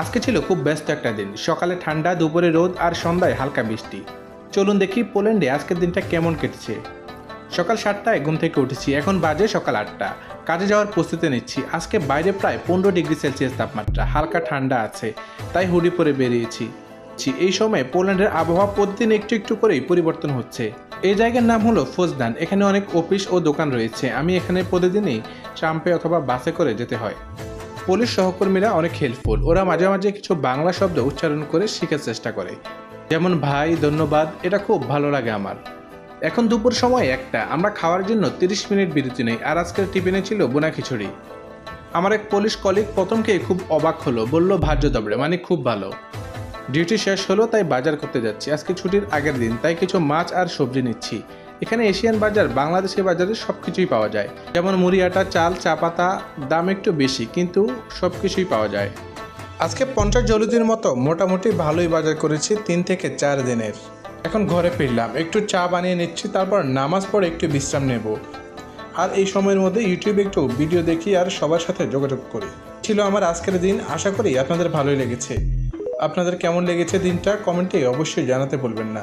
আজকে ছিল খুব ব্যস্ত একটা দিন। সকালে ঠান্ডা, দুপুরে রোদ আর সন্ধ্যায় হালকা বৃষ্টি। চলুন দেখি পোল্যান্ডে আজকের দিনটা কেমন কেটেছে। সকাল 7টায় ঘুম থেকে উঠেছি, এখন বাজে সকাল 8টা। কাজে যাওয়ার প্রস্তুতি নিচ্ছি। আজকে বাইরে প্রায় 15 ডিগ্রি সেলসিয়াস তাপমাত্রা, হালকা ঠান্ডা আছে, তাই হুডি পরে বেরিয়েছি। এই সময় পোল্যান্ডের আবহাওয়া প্রতিদিন একটু একটু করেই পরিবর্তন হচ্ছে। এই জায়গার নাম হলো ফোজদান। এখানে অনেক অফিস ও দোকান রয়েছে। আমি এখানে প্রতিদিনই ট্রাম্পে অথবা বাসে করে যেতে হয়। পুলিশ সহকর্মীরা অনেক হেল্পফুল। ওরা মাঝে মাঝে কিছু বাংলা শব্দ উচ্চারণ করে শেখার চেষ্টা করে, যেমন ভাই, ধন্যবাদ। এটা খুব ভালো লাগে আমার। এখন দুপুর সময় 1টা। আমরা খাওয়ার জন্য 30 মিনিট বিরতি নেই। আর আজকের টিফিনে ছিল বোনা খিচুড়ি। আমার এক পুলিশ কলিগ প্রথমকেই খুব অবাক হলো, বলল ভাজ্য দবড়ে, মানে খুব ভালো। ডিউটি শেষ হলো, তাই বাজার করতে যাচ্ছি। আজকে ছুটির আগের দিন, তাই কিছু মাছ আর সবজি নিচ্ছি। এখানে এশিয়ান বাজার, বাংলাদেশের বাজারে সব কিছুই পাওয়া যায়, যেমন মুড়ি, আটা, চাল, চা পাতা। দাম একটু বেশি, কিন্তু সব কিছুই পাওয়া যায়। আজকে 50 জলুদির মতো মোটামুটি ভালোই বাজার করেছি 3 থেকে 4 দিনের। এখন ঘরে ফিরলাম, একটু চা বানিয়ে নিচ্ছি, তারপর নামাজ পড়ে একটু বিশ্রাম নেব। আর এই সময়ের মধ্যে ইউটিউবে একটু ভিডিও দেখি আর সবার সাথে যোগাযোগ করি। ছিল আমার আজকের দিন। আশা করি আপনাদের ভালোই লেগেছে। আপনাদের কেমন লেগেছে দিনটা কমেন্টে অবশ্যই জানাতে ভুলবেন না।